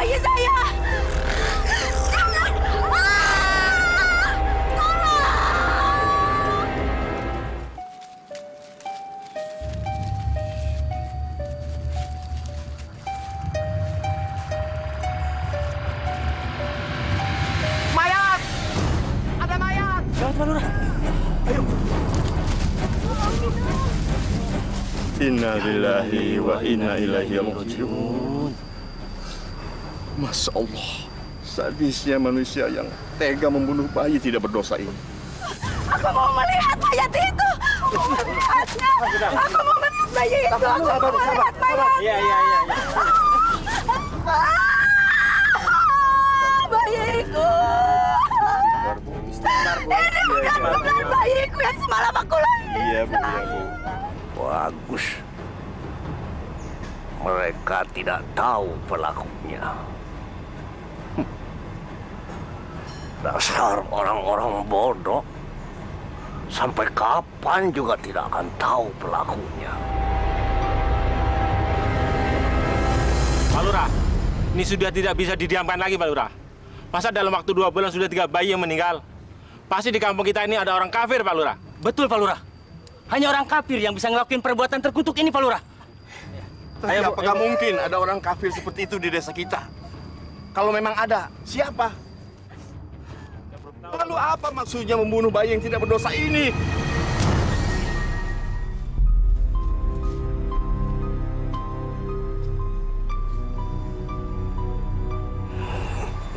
bayi saya! Jangan! Tolong! Mayat! Ada mayat! Gawat, Pak Lurah. Ayo. Inna lillahi wa inna ilaihi raji'un. Masya Allah, sadisnya manusia yang tega membunuh bayi tidak berdosa ini. Aku mau melihat mayat itu! Aku mau melihatnya! Aku mau melihat bayi itu! Aku mau melihat mayat! Iya. Bayiku! Ini benar-benar bayiku yang semalam aku lahir! Iya, Bu. Bagus. Mereka tidak tahu pelakunya. Dasar orang-orang bodoh. Sampai kapan juga tidak akan tahu pelakunya. Pak Lurah, ini sudah tidak bisa didiamkan lagi, Pak Lurah. Masa dalam waktu 2 bulan sudah 3 bayi yang meninggal? Pasti di kampung kita ini ada orang kafir, Pak Lurah. Betul, Pak Lurah. Hanya orang kafir yang bisa ngelakuin perbuatan terkutuk ini, Pak Lurah. Tapi apakah mungkin ada orang kafir seperti itu di desa kita? Kalau memang ada, siapa? Lalu apa maksudnya membunuh bayi yang tidak berdosa ini?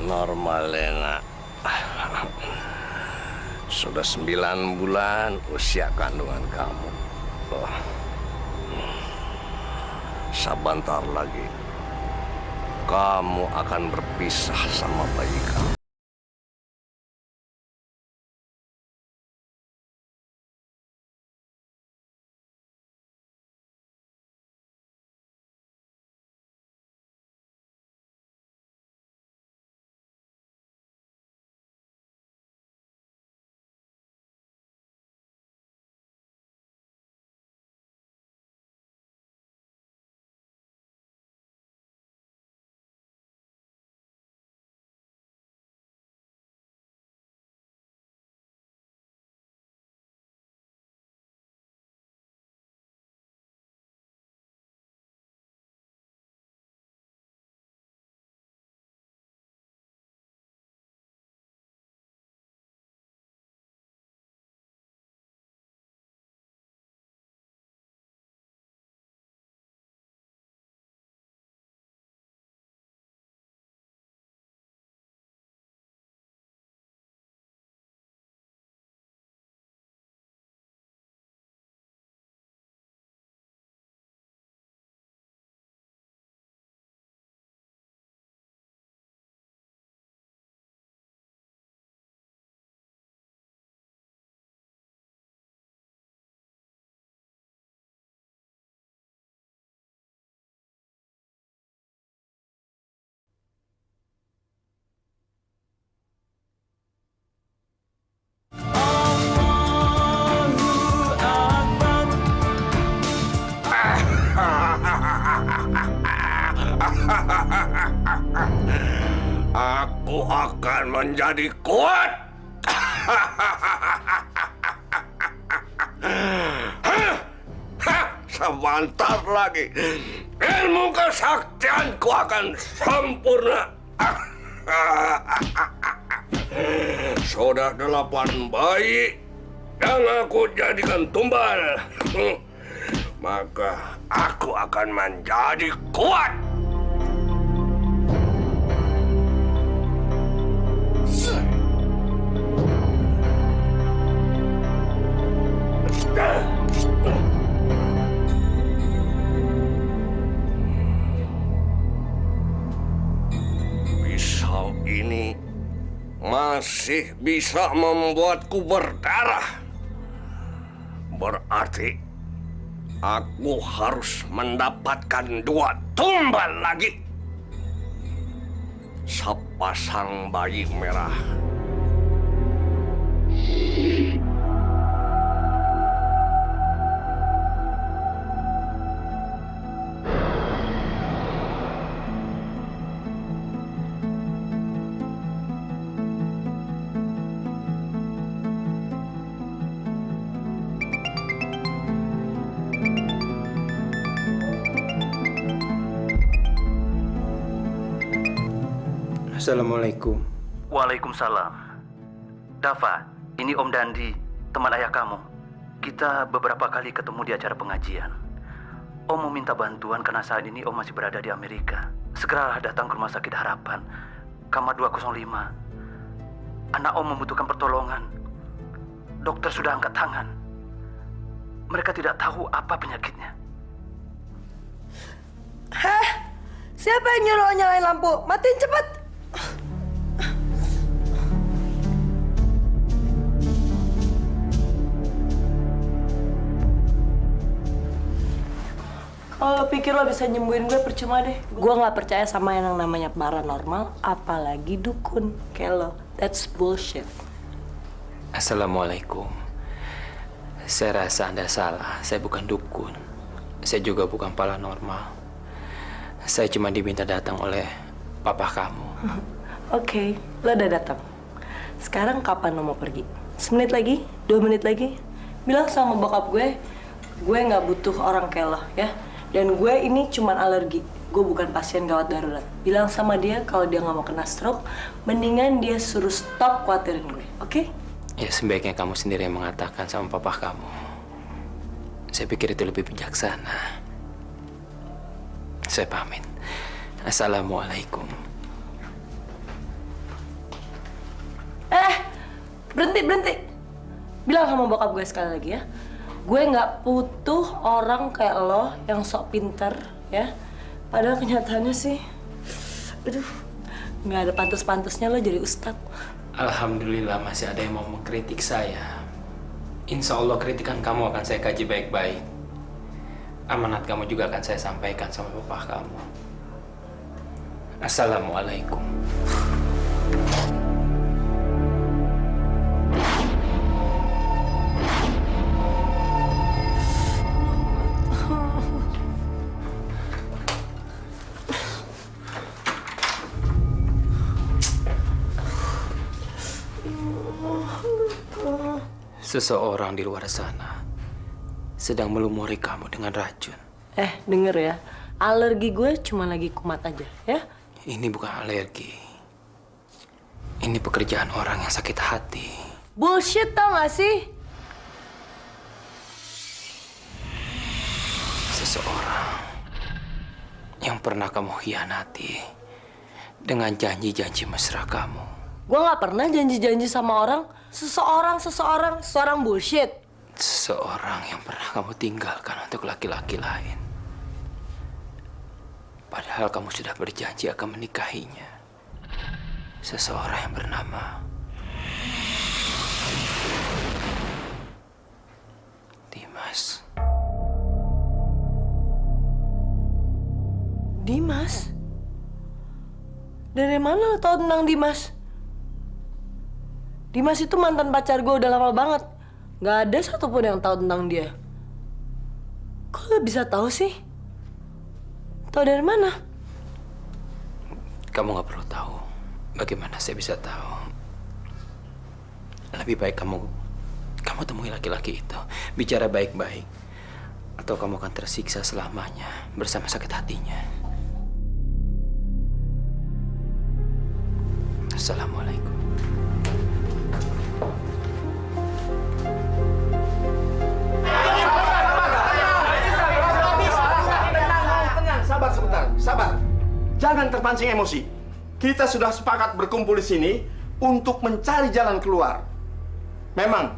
Normalena. Sudah 9 bulan usia kandungan kamu. Sebentar lagi kamu akan berpisah sama bayi kamu. Aku akan menjadi kuat. Sebentar lagi ilmu kesaktianku akan sempurna. Sudah 8 bayi yang aku jadikan tumbal. Maka aku akan menjadi kuat. Pisau ini masih bisa membuatku berdarah. Berarti aku harus mendapatkan 2 tumbal lagi. Sepasang bayi merah. Assalamualaikum. Waalaikumsalam. Dava, ini Om Dandi, teman ayah kamu. Kita beberapa kali ketemu di acara pengajian. Om mau minta bantuan karena saat ini Om masih berada di Amerika. Segeralah datang ke Rumah Sakit Harapan, kamar 205. Anak Om membutuhkan pertolongan. Dokter sudah angkat tangan. Mereka tidak tahu apa penyakitnya. Hah? Siapa yang nyuruh nyalain lampu? Matiin cepet! Kalau lo pikir lo bisa nyembuhin gue, percuma deh. Gue nggak percaya sama yang namanya paranormal, apalagi dukun kayak lo. That's bullshit. Assalamualaikum. Saya rasa Anda salah. Saya bukan dukun. Saya juga bukan paranormal. Saya cuma diminta datang oleh papa kamu. Oke, lo udah datang. Sekarang kapan lo mau pergi? 1 menit lagi? 2 menit lagi? Bilang sama bokap gue nggak butuh orang kayak lo, ya. Dan gue ini cuman alergi. Gue bukan pasien gawat darurat. Bilang sama dia kalau dia nggak mau kena stroke, mendingan dia suruh stop khawatirin gue, oke? Ya sebaiknya kamu sendiri yang mengatakan sama papa kamu. Saya pikir itu lebih bijaksana. Saya pamit. Assalamualaikum. Berhenti. Bilang sama bokap gue sekali lagi ya. Gue nggak butuh orang kayak lo yang sok pinter, ya. Padahal kenyataannya sih, aduh, nggak ada pantas-pantasnya lo jadi ustadz. Alhamdulillah masih ada yang mau mengkritik saya. Insya Allah kritikan kamu akan saya kaji baik-baik. Amanat kamu juga akan saya sampaikan sama papa kamu. Assalamualaikum. Seseorang di luar sana sedang melumuri kamu dengan racun. Denger ya, alergi gue cuma lagi kumat aja, ya. Ini bukan alergi. Ini pekerjaan orang yang sakit hati. Bullshit, tau gak sih? Seseorang yang pernah kamu hianati dengan janji-janji mesra kamu. Gue gak pernah janji-janji sama orang. Seseorang bullshit. Seseorang yang pernah kamu tinggalkan untuk laki-laki lain. Padahal kamu sudah berjanji akan menikahinya. Seseorang yang bernama Dimas. Dimas? Dari mana lo tau tentang Dimas? Dimas itu mantan pacar gue udah lama banget. Gak ada satupun yang tahu tentang dia. Kok lo bisa tahu sih? Tahu dari mana? Kamu gak perlu tahu. Bagaimana saya bisa tahu? Lebih baik kamu temui laki-laki itu. Bicara baik-baik. Atau kamu akan tersiksa selamanya bersama sakit hatinya. Assalamualaikum. Sabar sebentar, sabar. Jangan terpancing emosi. Kita sudah sepakat berkumpul di sini untuk mencari jalan keluar. Memang,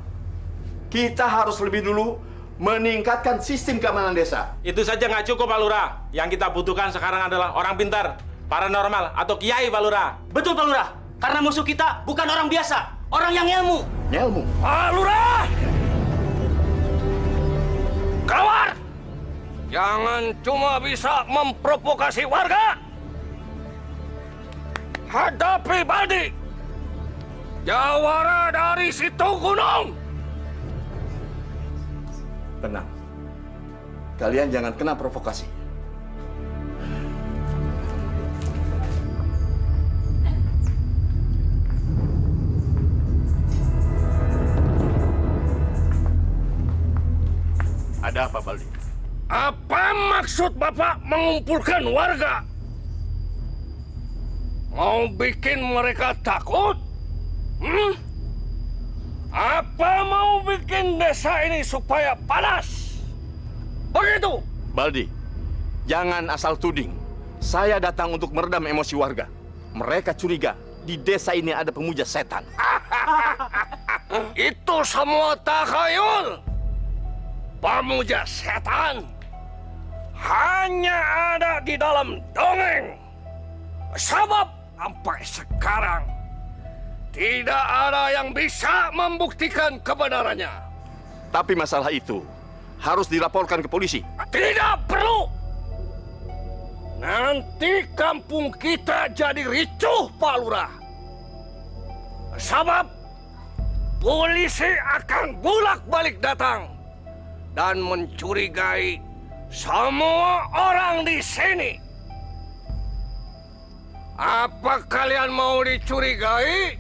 kita harus lebih dulu meningkatkan sistem keamanan desa. Itu saja nggak cukup, Pak Lurah. Yang kita butuhkan sekarang adalah orang pintar, paranormal, atau kiai, Pak Lurah. Betul, Pak Lurah. Karena musuh kita bukan orang biasa, orang yang ilmu. Ilmu? Pak Lurah! Keluar! Jangan cuma bisa memprovokasi warga. Hadapi Baldi, jawara dari situ gunung. Tenang. Kalian jangan kena provokasi. Ada apa, Baldi? Apa maksud Bapak mengumpulkan warga? Mau bikin mereka takut? Apa mau bikin desa ini supaya panas? Begitu? Baldi, jangan asal tuding. Saya datang untuk meredam emosi warga. Mereka curiga di desa ini ada pemuja setan. Itu semua takhayul. Pemuja setan hanya ada di dalam dongeng. Sebab sampai sekarang tidak ada yang bisa membuktikan kebenarannya. Tapi masalah itu harus dilaporkan ke polisi. Tidak perlu. Nanti kampung kita jadi ricuh, Pak Lurah. Sebab polisi akan bolak-balik datang dan mencurigai semua orang di sini. Apa kalian mau dicurigai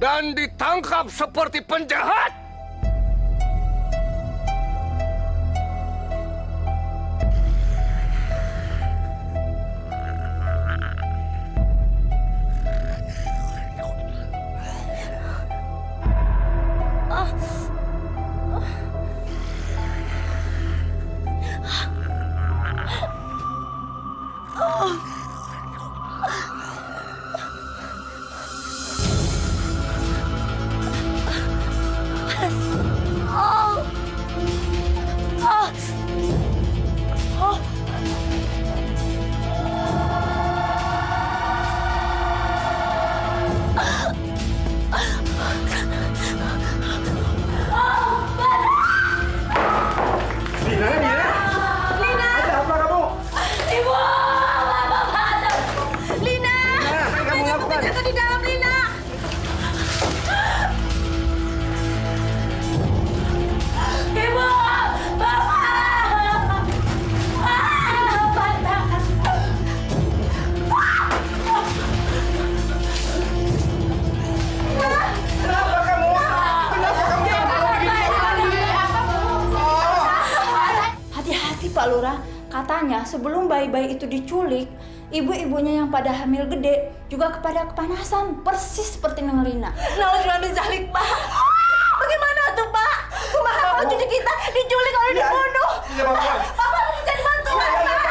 dan ditangkap seperti penjahat? Pak Lurah, katanya sebelum bayi-bayi itu diculik, ibu-ibunya yang pada hamil gede juga kepada kepanasan, persis seperti Neng Lina. Nah, dizalik, Pak. Bagaimana tuh, Pak? Kumaha kalau cucu kita diculik oleh dibunuh? Bapak harus jadi bantuan, Pak.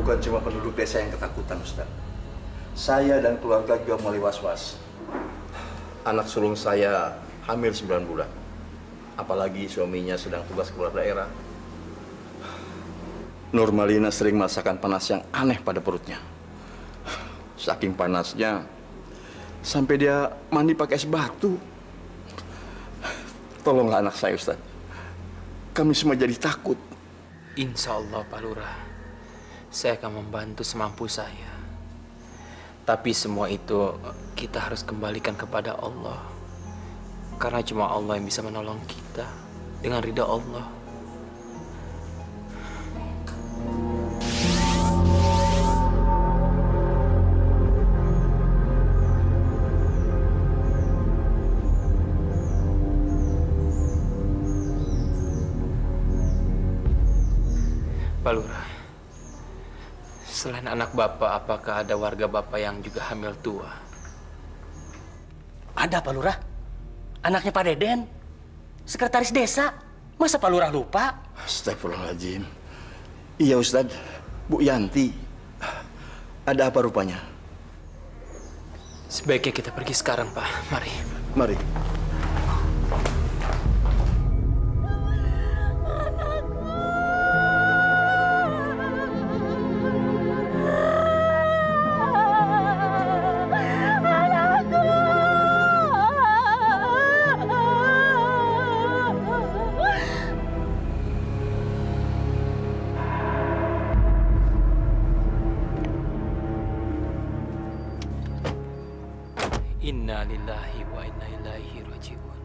Bukan cuma penduduk desa yang ketakutan, Ustaz. Saya dan keluarga juga mulai was-was. Anak sulung saya hamil 9 bulan. Apalagi suaminya sedang tugas keluar daerah. Nurmalina sering merasakan panas yang aneh pada perutnya. Saking panasnya, sampai dia mandi pakai es batu. Tolonglah anak saya, Ustaz. Kami semua jadi takut. Insya Allah, Pak Lurah. Saya akan membantu semampu saya. Tapi semua itu kita harus kembalikan kepada Allah. Karena cuma Allah yang bisa menolong kita dengan ridha Allah. Pak Lurah, selain anak Bapak, apakah ada warga Bapak yang juga hamil tua? Ada Pak Lurah. Anaknya Pak Deden. Sekretaris desa. Masa Pak Lurah lupa? Astagfirullahaladzim. Iya, Ustaz. Bu Yanti. Ada apa rupanya? Sebaiknya kita pergi sekarang, Pak. Mari. Mari. Inna lillahi wa inna ilaihi raji'un.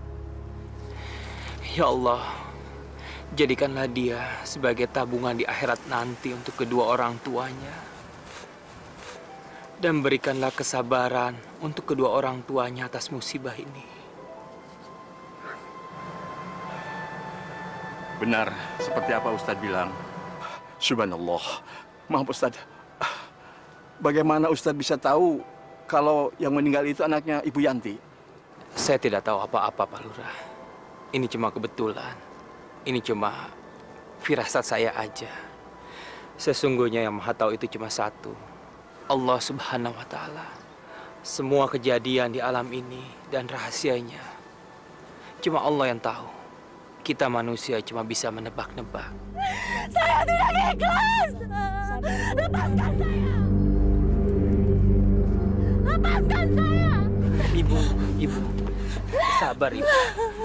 Ya Allah, Jadikanlah dia sebagai tabungan di akhirat nanti untuk kedua orang tuanya. Dan berikanlah kesabaran untuk kedua orang tuanya atas musibah ini. Benar, seperti apa Ustadz bilang. Subhanallah. Maaf Ustadz. Bagaimana Ustadz bisa tahu kalau yang meninggal itu anaknya Ibu Yanti? Saya tidak tahu apa-apa, Pak Lurah. Ini cuma kebetulan. Ini cuma firasat saya aja. Sesungguhnya yang Maha Tahu itu cuma satu. Allah Subhanahu wa Ta'ala. Semua kejadian di alam ini dan rahasianya cuma Allah yang tahu. Kita manusia cuma bisa menebak-nebak. Saya tidak ikhlas. Lepaskan saya. Lepaskan saya. Ibu. Sabar, Ibu.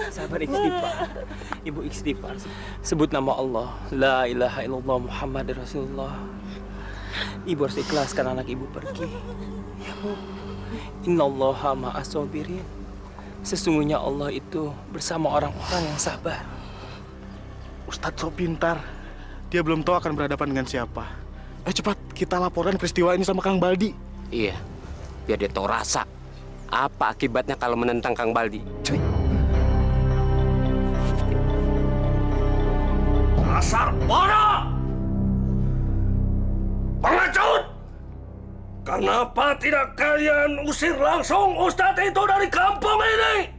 Sabar, istighfar. Ibu istighfar. Sebut nama Allah. La ilaha illallah Muhammad Rasulullah. Ibu harus ikhlaskan anak ibu pergi. Ya, Bu. Innallaha ma'as sabirin. Sesungguhnya Allah itu bersama orang-orang yang sabar. Ustadz so pintar. Dia belum tahu akan berhadapan dengan siapa. Cepat, kita laporkan peristiwa ini sama Kang Baldi. Iya, biar dia tahu rasa. Apa akibatnya kalau menentang Kang Baldi? Cuy. Dasar bodoh! Pengecut! Kenapa tidak kalian usir langsung Ustadz itu dari kampung ini?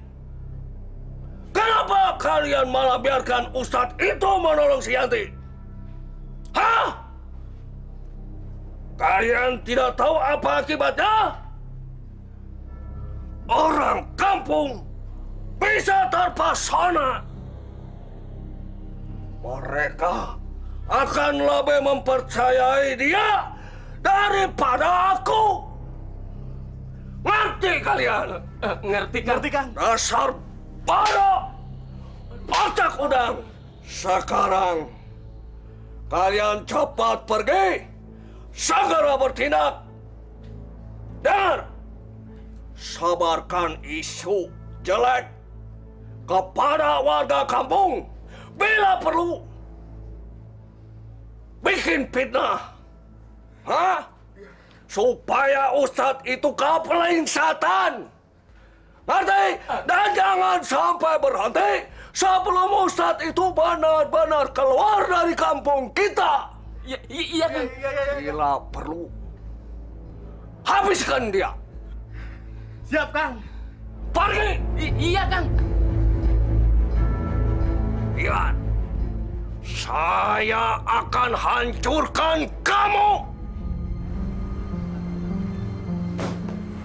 Kenapa kalian malah biarkan Ustadz itu menolong si Yanti? Hah? Kalian tidak tahu apa akibatnya? Orang kampung bisa terpesona. Mereka akan lebih mempercayai dia daripada aku. Ngerti kalian? Ngerti, Kang? Dasar bodoh! Otak udang! Sekarang kalian cepat pergi, segera bertindak. Dengar, sabarkan isu jelek kepada warga kampung. Bila perlu, bikin fitnah. Hah? Supaya Ustadz itu kapeling setan. Ngerti? Dan jangan sampai berhenti sebelum Ustadz itu benar-benar keluar dari kampung kita. Iya, Kang. Bila perlu, habiskan dia. Siap, Kang. Pergi! Iya, Kang. Lihat, saya akan hancurkan kamu.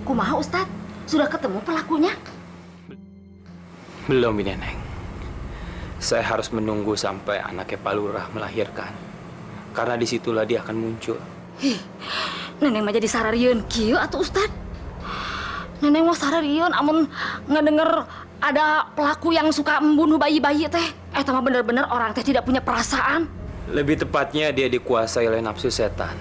Kumaha Ustadz? Sudah ketemu pelakunya? Belum, ini Neng. Saya harus menunggu sampai anaknya Pak Lurah melahirkan. Karena disitulah dia akan muncul. Neneng mah jadi sararieun kieu atuh Ustadz. Neneng mah sararieun amun ngedenger ada pelaku yang suka membunuh bayi-bayi teh. Eta mah bener-bener orang teh tidak punya perasaan. Lebih tepatnya dia dikuasai oleh nafsu setan.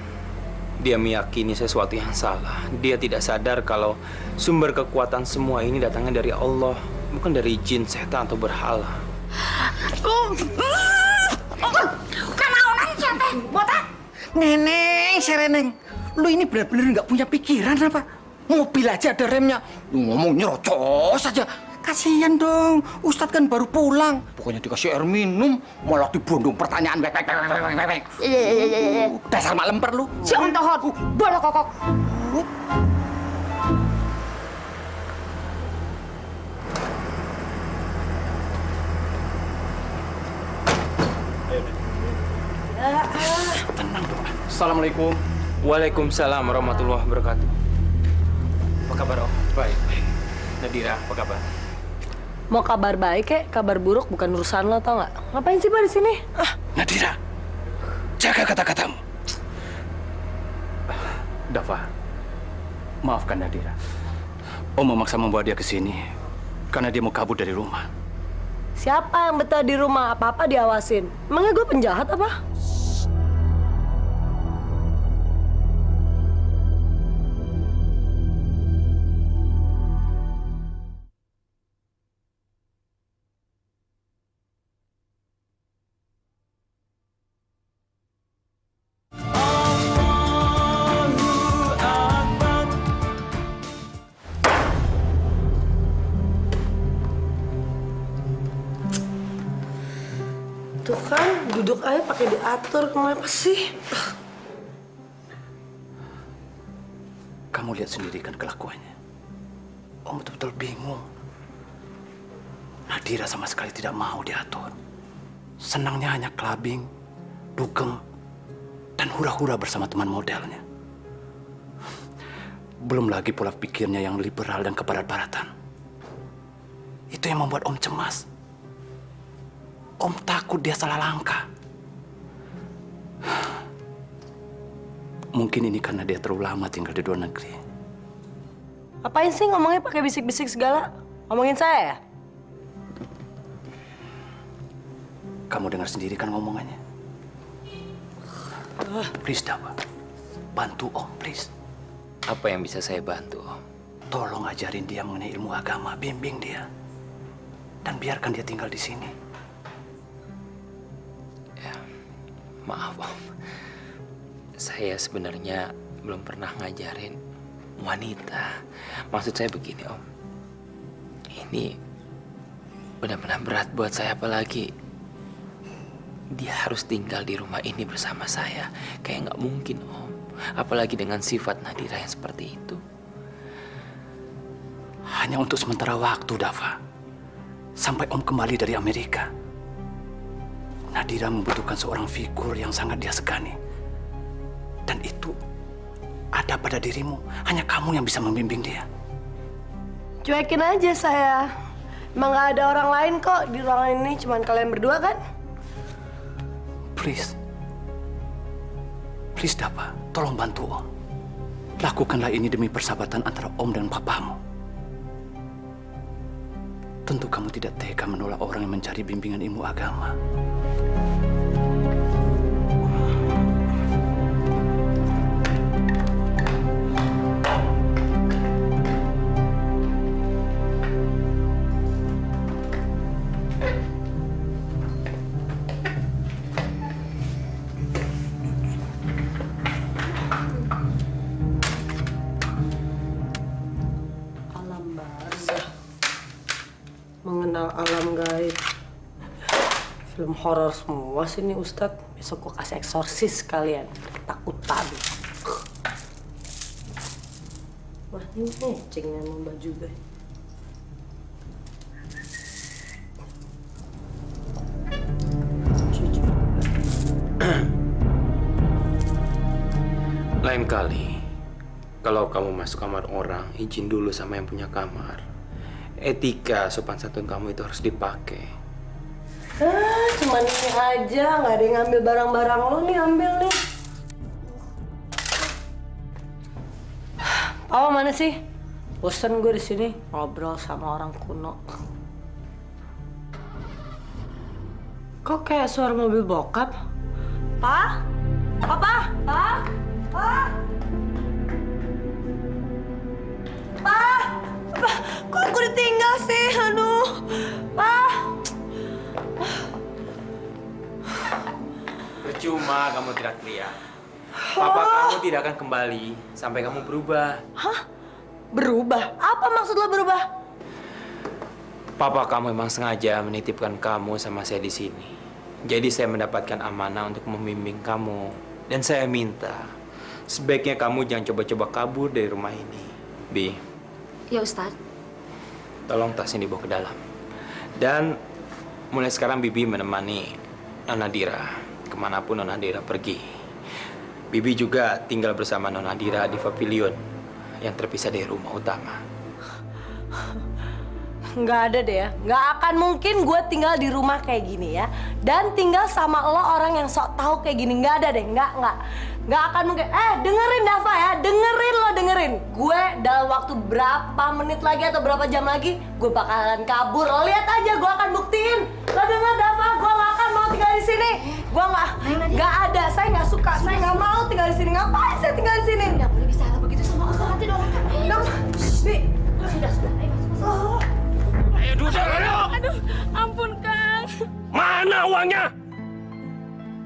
Dia meyakini sesuatu yang salah. Dia tidak sadar kalau sumber kekuatan semua ini datangnya dari Allah, bukan dari jin, setan, atau berhala. Kanaonan sia teh, botak? Neneng, Sereneng. Lu ini benar-benar nggak punya pikiran apa? Mobil aja ada remnya. Lu ngomong nyerocos aja. Kasihan dong, Ustadz kan baru pulang. Pokoknya dikasih air minum, malah dibondong pertanyaan. Iya. Dasar mak lemper lu. Si ontohot, bola kokok. Tenang dong. Assalamualaikum. Waalaikumsalam warahmatullahi wabarakatuh. Apa kabar, Om? Baik. Nadira, apa kabar? Mau kabar baik kek, kabar buruk bukan urusan lo, tau nggak? Ngapain sih Pak di sini? Nadira, jaga kata-katamu. Dava, maafkan Nadira. Om memaksa membawa dia ke sini karena dia mau kabur dari rumah. Siapa yang betah di rumah? Apa-apa diawasin. Emangnya gue penjahat apa? duduk aja pakai diatur, kenapa sih? Kamu lihat sendiri kan kelakuannya. Om betul-betul bingung. Nadira sama sekali tidak mau diatur. Senangnya hanya clubbing, dugem, dan hura-hura bersama teman modelnya. Belum lagi pola pikirnya yang liberal dan kebarat-baratan. Itu yang membuat Om cemas. Om takut dia salah langkah. Mungkin ini karena dia terlalu lama tinggal di luar negeri. Apain sih ngomongnya pakai bisik-bisik segala? Ngomongin saya ya? Kamu dengar sendiri kan ngomongannya? Please, Dawa. Bantu Om, please. Apa yang bisa saya bantu, Om? Tolong ajarin dia mengenai ilmu agama, bimbing dia. Dan biarkan dia tinggal di sini. Ya, maaf, Om. Saya sebenarnya belum pernah ngajarin wanita. Maksud saya begini, Om. Ini benar-benar berat buat saya, apalagi dia harus tinggal di rumah ini bersama saya. Kayak nggak mungkin, Om. Apalagi dengan sifat Nadira yang seperti itu. Hanya untuk sementara waktu, Dava. Sampai Om kembali dari Amerika. Nadira membutuhkan seorang figur yang sangat dia segani. Dan itu ada pada dirimu. Hanya kamu yang bisa membimbing dia. Cuekin aja saya. Emang gak ada orang lain kok di ruangan ini, cuman kalian berdua kan? Please. Please, Dava. Tolong bantu Om. Lakukanlah ini demi persahabatan antara Om dan papamu. Tentu kamu tidak tega menolak orang yang mencari bimbingan ilmu agama. Mengenal alam gaib. Film horor semua sih nih Ustadz. Besok gua kasih eksorsis kalian. Ketakutan. Wah, ini ngeceng emang baju gue. Lain kali, kalau kamu masuk kamar orang, izin dulu sama yang punya kamar. Etika sopan santun kamu itu harus dipakai. Cuman ini aja, nggak ada yang ngambil barang-barang lo nih, ambil nih. Papa mana sih? Bosan gue di sini ngobrol sama orang kuno. Kok kayak suara mobil bokap? Pa? Papa? Pa? Pa? Pa? Pa? Kok aku ditinggal sih? Aduh. Pa? Percuma kamu teriak-teriak. Papa kamu tidak akan kembali sampai kamu berubah. Hah? Berubah? Apa maksud lo berubah? Papa kamu memang sengaja menitipkan kamu sama saya di sini. Jadi saya mendapatkan amanah untuk membimbing kamu. Dan saya minta, sebaiknya kamu jangan coba-coba kabur dari rumah ini. Bi. Ya, Ustadz. Tolong tasnya dibawa ke dalam. Dan mulai sekarang Bibi menemani Nona Dira kemanapun Nona Dira pergi. Bibi juga tinggal bersama Nona Dira di pavilion yang terpisah dari rumah utama. Nggak ada deh ya. Nggak akan mungkin gue tinggal di rumah kayak gini ya. Dan tinggal sama lo orang yang sok tahu kayak gini. Nggak ada deh. Nggak akan mungkin. Dengerin Dava ya. Dengerin. Gue dalam waktu berapa menit lagi atau berapa jam lagi, gue bakalan kabur. Lo lihat aja, gue akan buktiin. Lo denger Dava, gue nggak akan mau tinggal di sini. Gue nggak ada. Saya nggak suka. Saya nggak mau tinggal di sini. Ngapain saya tinggal di sini? Nggak boleh bicara begitu sama Ustadz, nanti dong. Bi. Sudah. Ayo masuk. Ayo duduk. Aduh, ampun Kang. Mana uangnya?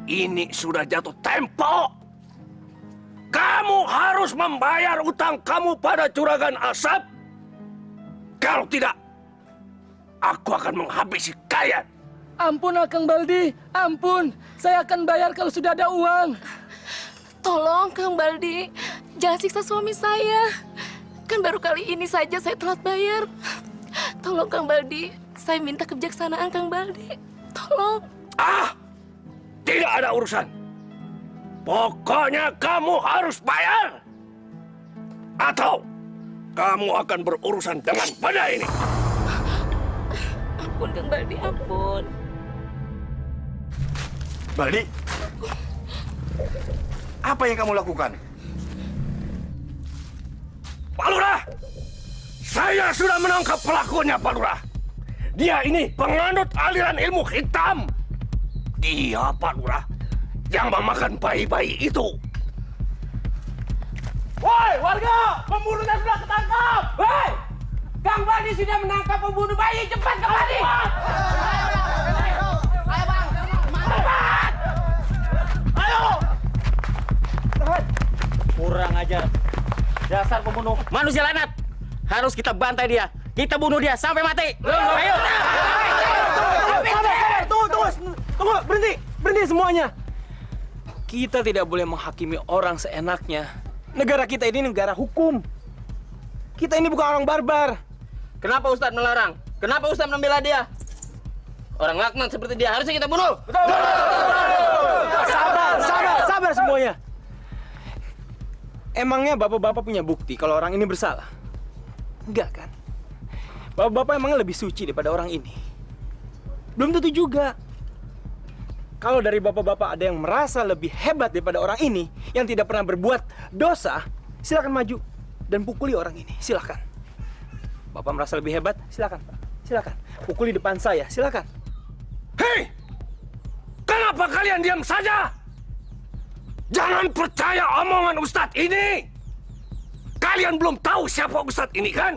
Ini sudah jatuh tempo. Kamu harus membayar utang kamu pada Juragan Asap. Kalau tidak, aku akan menghabisi kalian. Ampun Kang Baldi, ampun. Saya akan bayar kalau sudah ada uang. Tolong Kang Baldi, jangan siksa suami saya. Kan baru kali ini saja saya telat bayar. Tolong Kang Baldi, saya minta kebijaksanaan Kang Baldi. Tolong. Tidak ada urusan. Pokoknya kamu harus bayar. Atau kamu akan berurusan dengan benda ini. Ampun Kang Baldi, ampun. Baldi, apa yang kamu lakukan? Pak Lurah, saya sudah menangkap pelakunya, Pak Lurah. Dia ini penganut aliran ilmu hitam. Dia, Pak Lurah, yang memakan bayi-bayi itu. Woi, warga! Pembunuhnya sudah ketangkap! Woi! Kang Baldi sudah menangkap pembunuh bayi. Cepat, Kang Baldi! Kurang ajar. Dasar pembunuh. Manusia lanat. Harus kita bantai dia. Kita bunuh dia sampai mati. Ayo. Tunggu, berhenti semuanya. Kita tidak boleh menghakimi orang seenaknya. Negara kita ini negara hukum. Kita ini bukan orang barbar. Kenapa Ustadz melarang? Kenapa Ustadz membela dia? Orang laknat seperti dia harusnya kita bunuh. Sabar semuanya. Emangnya bapak-bapak punya bukti kalau orang ini bersalah? Enggak kan? Bapak-bapak emangnya lebih suci daripada orang ini? Belum tentu juga. Kalau dari bapak-bapak ada yang merasa lebih hebat daripada orang ini yang tidak pernah berbuat dosa, silakan maju dan pukuli orang ini. Silakan. Bapak merasa lebih hebat? Silakan, Pak. Silakan. Pukuli depan saya. Silakan. Hei! Kenapa kalian diam saja? Jangan percaya omongan Ustadz ini. Kalian belum tahu siapa Ustadz ini kan?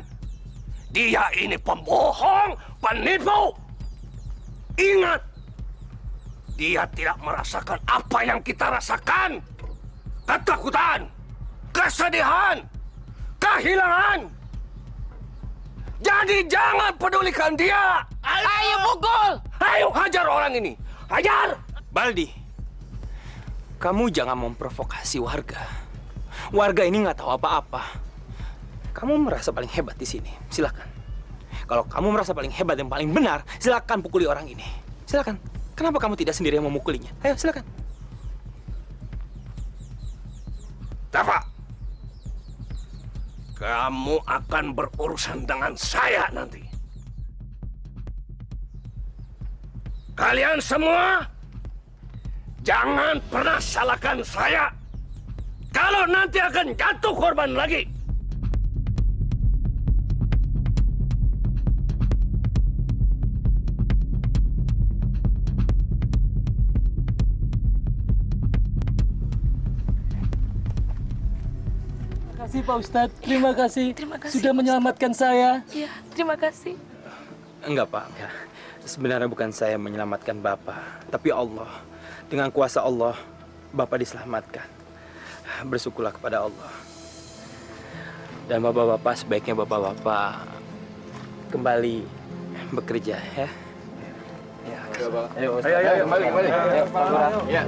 Dia ini pembohong, penipu. Ingat, dia tidak merasakan apa yang kita rasakan. Ketakutan, kesedihan, kehilangan. Jadi jangan pedulikan dia. Ayo pukul! Ayo hajar orang ini. Hajar! Baldi, kamu jangan memprovokasi warga. Warga ini nggak tahu apa-apa. Kamu merasa paling hebat di sini. Silakan. Kalau kamu merasa paling hebat dan paling benar, silakan pukuli orang ini. Silakan. Kenapa kamu tidak sendiri yang memukulinya? Ayo, silakan. Dafa, kamu akan berurusan dengan saya nanti. Kalian semua jangan pernah salahkan saya. Kalau nanti akan jatuh korban lagi. Terima kasih Pak Ustadz, terima kasih. Terima kasih, Sudah menyelamatkan saya. Iya, terima kasih. Enggak, Pak. Enggak. Sebenarnya bukan saya menyelamatkan Bapak, tapi Allah. Dengan kuasa Allah, Bapak diselamatkan. Bersyukurlah kepada Allah. Dan Bapak-bapak, sebaiknya Bapak-bapak kembali bekerja, ya. Ya, ayo, kembali. Ya.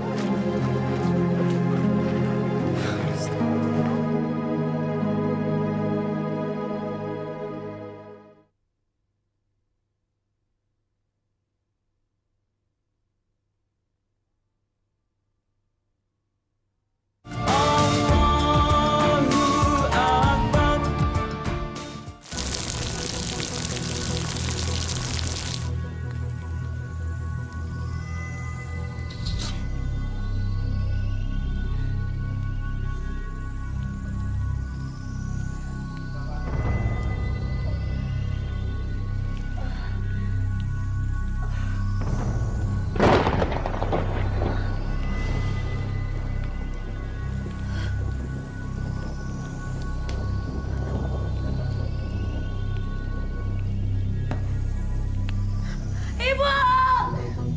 Ibu!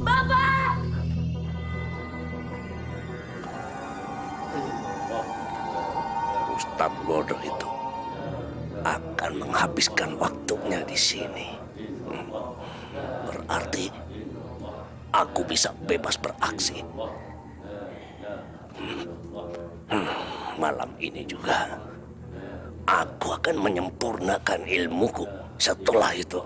Bapak! Ustadz bodoh itu akan menghabiskan waktunya di sini. Berarti aku bisa bebas beraksi. Malam ini juga, aku akan menyempurnakan ilmuku. Setelah itu,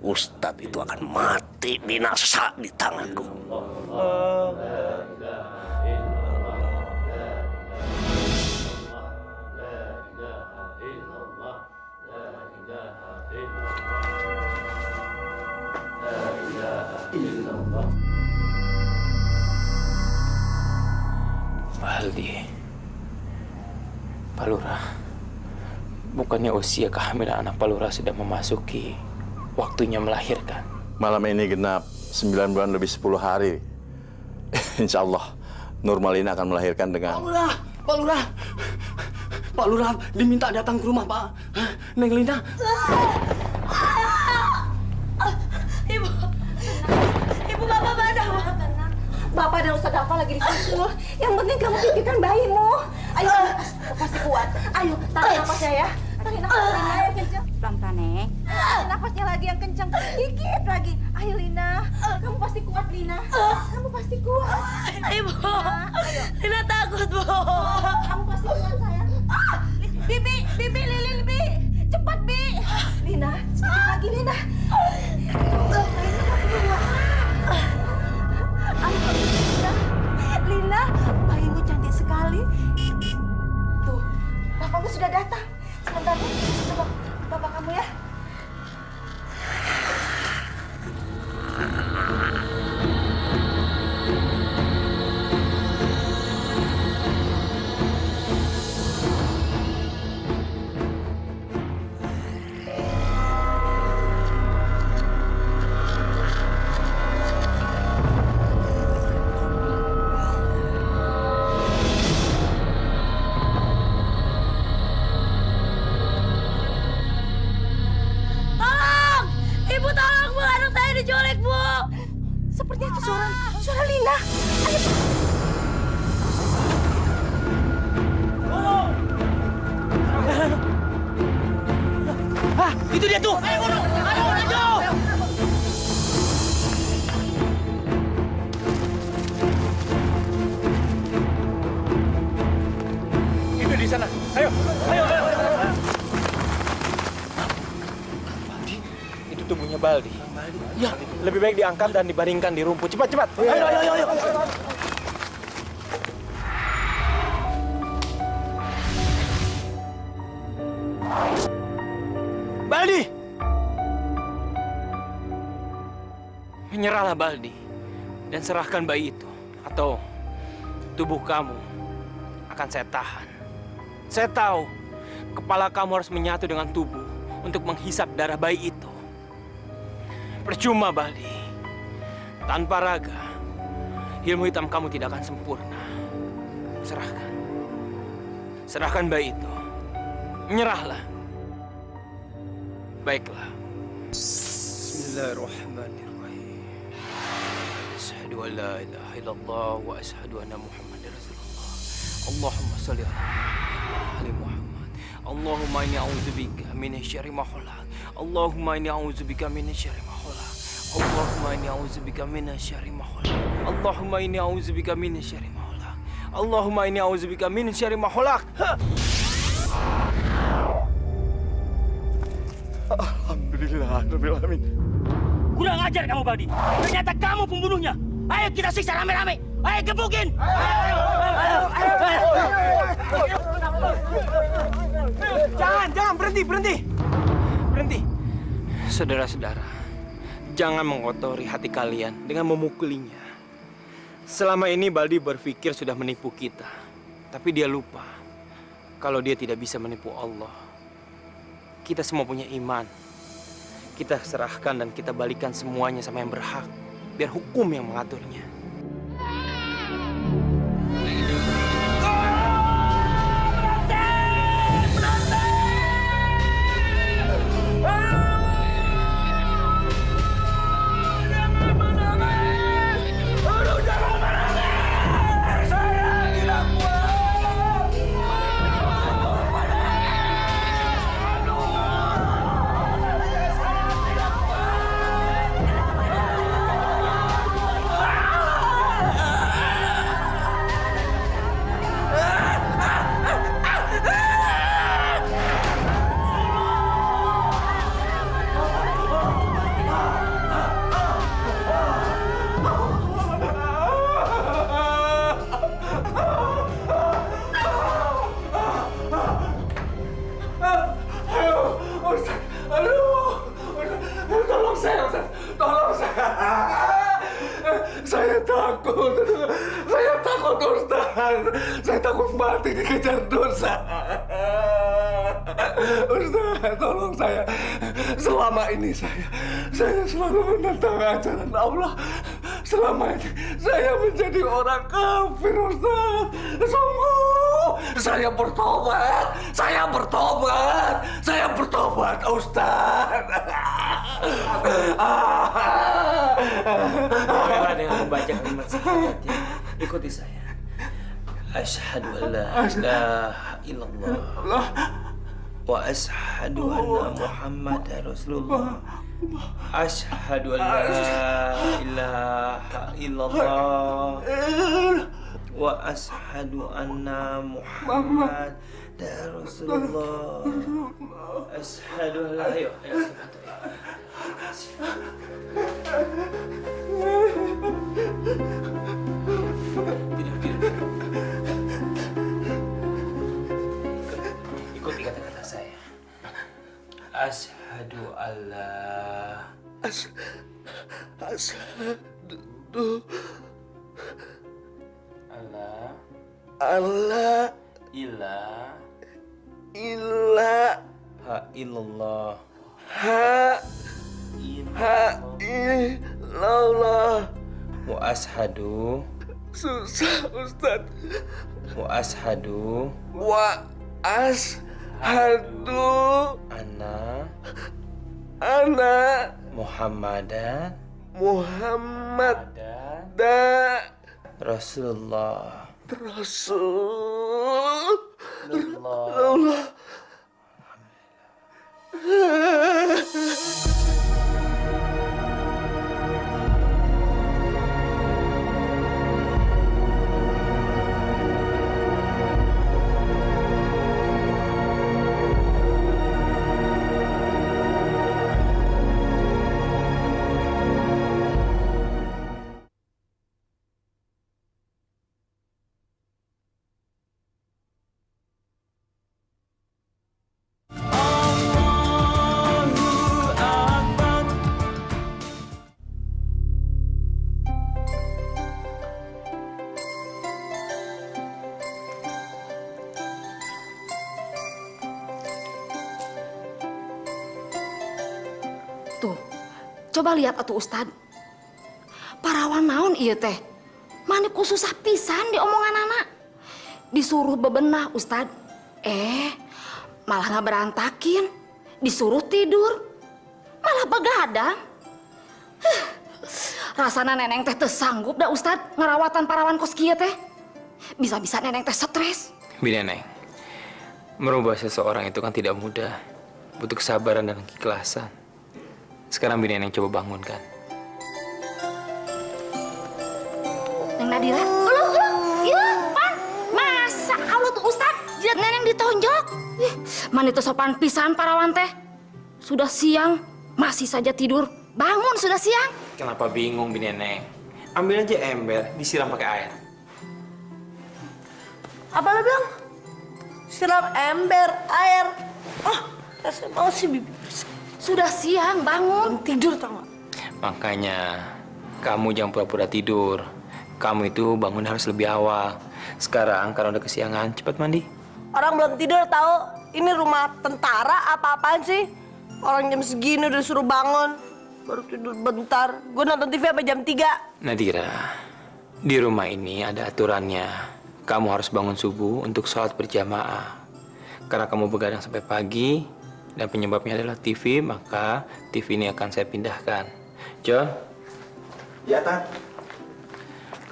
Ustadz itu akan mati binasa di tanganku. Baldi, Pak Lurah, bukannya usia kehamilan anak Pak Lurah sudah memasuki waktunya melahirkan? Malam ini genap 9 bulan lebih 10 hari. Insya Allah, Nurmalina akan melahirkan dengan... Pak Lurah diminta datang ke rumah, Pak. Hah? Neng Lina. Ibu Bapak mana? Bapak dan Ustadz Dafa lagi disusul. Yang penting kamu pikirkan bayimu. Ayo, pasti kuat. Ayo, tarik napasnya ya. Tarik napasnya yang kencang. Pelan-pelan, Neng. Napasnya lagi yang kencang. Dikit lagi. Ayo, Lina. Kamu pasti kuat, Lina. Kamu pasti kuat. Ibu. Lina takut, Bu. Kamu pasti kuat, sayang. Bibi, Lilin, Bi. Cepat, Bi. Lina, sedikit lagi, Lina. Lina, bayimu cantik sekali. Tuh, bapakmu sudah datang. Sebentar, coba bapak kamu ya. Sepertinya itu suara Lina. Ayo. Ah, itu dia tuh. Ayo, ayo. Itu di sana. Ayo. Baldi, itu tubuhnya Baldi. Ya, lebih baik diangkat dan dibaringkan di rumput. Cepat. Ayo. Baldi! Menyerahlah Baldi dan serahkan bayi itu, atau tubuh kamu akan saya tahan. Saya tahu kepala kamu harus menyatu dengan tubuh untuk menghisap darah bayi itu. Percuma, Baldi. Tanpa raga, ilmu hitam kamu tidak akan sempurna. Serahkan bayi itu. Menyerahlah. Baiklah. Bismillahirrahmanirrahim. Asyhadu an la ilaha illallah wa asyhadu anna Muhammadar Rasulullah. Allahumma shalli ala Muhammad. Allahumma inni a'udzubika minasyarri ma khalaq. Allahumma inni a'udzubika minasyarri ma khalaq. Allahumma inni a'udzubika minasyarri ma khalaq. Allahumma inni a'udzubika minasyarri ma khalaq. Allahumma inni a'udzubika minasyarri ma khalaq. Alhamdulillah, Rabbil Alamin. Kurang ajar kamu, Baldi. Ternyata kamu pembunuhnya. Ayo kita siksa rame-rame. Ayo gebukin. Jangan, berhenti. Saudara-saudara, jangan mengotori hati kalian dengan memukulinya. Selama ini Baldi berpikir sudah menipu kita, tapi dia lupa kalau dia tidak bisa menipu Allah. Kita semua punya iman. Kita serahkan dan kita balikan semuanya sama yang berhak, biar hukum yang mengaturnya. Saya takut mati dikejar dosa. Ustaz, tolong saya. Selama ini saya selalu menentang ajaran Allah. Selama ini saya menjadi orang kafir, Ustaz. Sungguh, saya bertobat. Saya bertobat, Ustaz. Mulailah dengan membaca kalimat syahadat ya. Ikuti saya. Asyhadu an la ilaha illallah wa asyhadu anna Muhammadar Rasulullah. Asyhadu an la ilaha illallah wa asyhadu anna Muhammadar Rasulullah. Asyhadu an la Ikuti kata-kata saya. Asyhadu alla Allah ha illallah illallah. wa ashadu Susah, Ustaz. wa ashadu Wa ashadu anna Muhammad Rasulullah. Rasulullah. Tuh, coba lihat atuh Ustad. Parawan naon ieu teh? Manik susah pisan di omongan anak. Disuruh bebenah Ustad. Malah nggak berantakin. Disuruh tidur. Malah begadang. Rasana neneng teh sanggup dah Ustad ngerawatan parawan kos kieu teh. Bisa-bisa neneng teh stres. Bineneng, merubah seseorang itu kan tidak mudah. Butuh kesabaran dan keikhlasan. Sekarang Bineneng coba bangunkan. Neng Nadira, iya, pan, masa Allah tuh Ustad, jidat neneng ditonjok. Man itu sopan pisan parawan teh. Sudah siang, masih saja tidur. Bangun sudah siang. Kenapa bingung Bineneng? Ambil aja ember, disiram pakai air. Apa lo bilang? Siram ember, air. Rasanya mau sih bibir. Sudah siang, bangun. Tidur tau gak? Makanya, kamu jangan pura-pura tidur. Kamu itu bangun harus lebih awal. Sekarang, karena udah kesiangan, cepat mandi. Orang belum tidur tahu. Ini rumah tentara apa-apaan sih? Orang jam segini udah suruh bangun. Baru tidur bentar. Gue nonton TV sampai jam 3. Nadira, di rumah ini ada aturannya. Kamu harus bangun subuh untuk sholat berjamaah. Karena kamu begadang sampai pagi, dan penyebabnya adalah TV, maka TV ini akan saya pindahkan. John? Ya, Tat.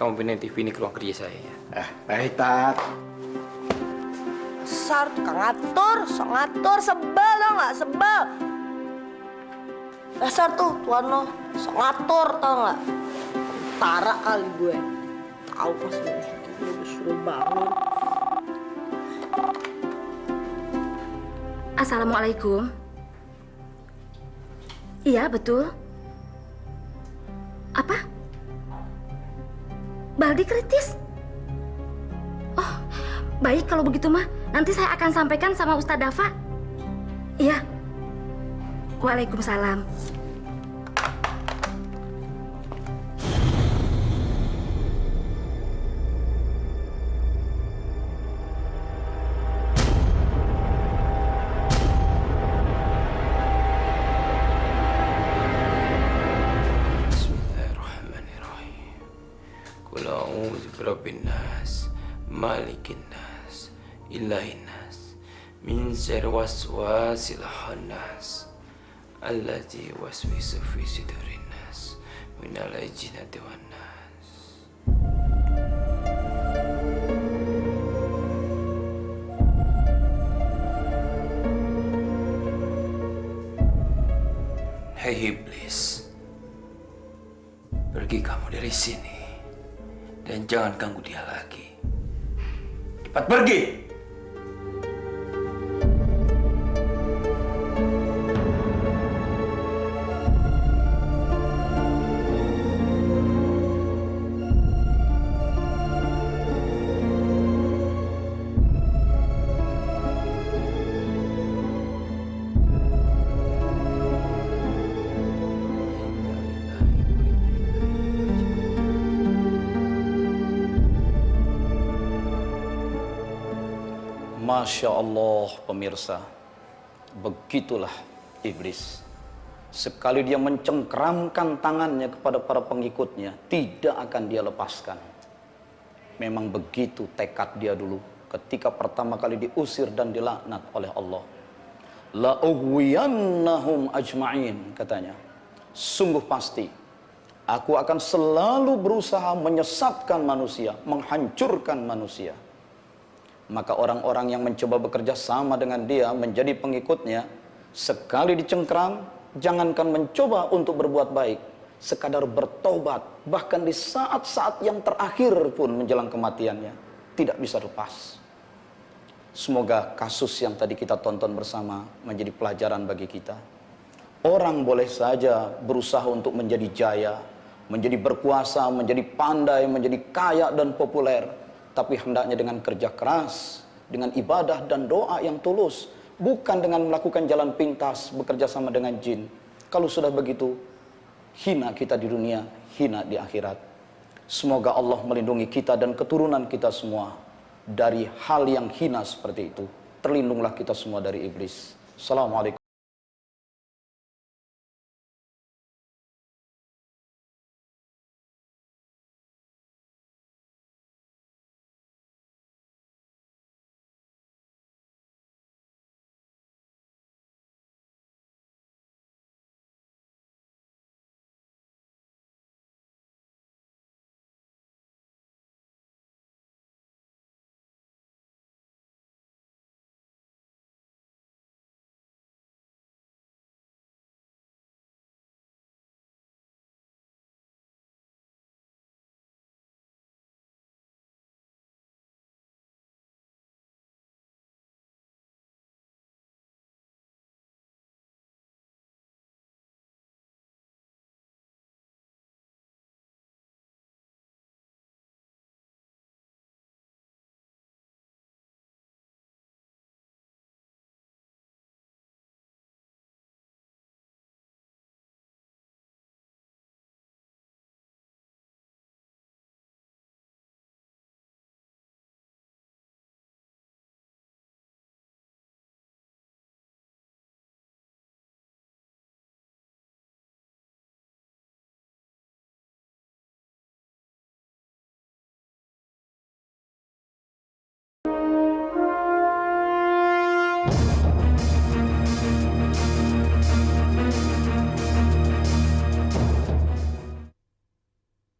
Kamu pindahin TV ini ke ruang kerja saya ya. Baik, Tat. Dasar tukang ngatur, sok ngatur, sebel tau gak? Sebel. Dasar tuh tuan lo, sok ngatur tau gak? Tara kali gue. Tahu pas gue disuruh bangun. Assalamualaikum. Iya, betul. Apa? Baldi kritis? Oh, baik kalau begitu mah. Nanti saya akan sampaikan sama Ustadz Dafa. Iya. Waalaikumsalam. nas, malikin nas, ilahin nas, min syarri waswasil khannas, allati waswisu fi sudurin nas, minal jinnati wan nas. Hei iblis, pergi kamu dari sini dan jangan ganggu dia lagi. Cepat pergi! Masya Allah pemirsa, begitulah iblis. Sekali dia mencengkeramkan tangannya kepada para pengikutnya, tidak akan dia lepaskan. Memang begitu tekad dia dulu ketika pertama kali diusir dan dilaknat oleh Allah. La ughwiyannahum ajma'in, katanya. Sungguh pasti aku akan selalu berusaha menyesatkan manusia, menghancurkan manusia. Maka orang-orang yang mencoba bekerja sama dengan dia menjadi pengikutnya, sekali dicengkram, jangankan mencoba untuk berbuat baik, sekadar bertobat, bahkan di saat-saat yang terakhir pun menjelang kematiannya, tidak bisa lepas. Semoga kasus yang tadi kita tonton bersama menjadi pelajaran bagi kita. Orang boleh saja berusaha untuk menjadi jaya, menjadi berkuasa, menjadi pandai, menjadi kaya dan populer. Tapi hendaknya dengan kerja keras, dengan ibadah dan doa yang tulus. Bukan dengan melakukan jalan pintas, bekerja sama dengan jin. Kalau sudah begitu, hina kita di dunia, hina di akhirat. Semoga Allah melindungi kita dan keturunan kita semua dari hal yang hina seperti itu. Terlindunglah kita semua dari iblis. Assalamualaikum.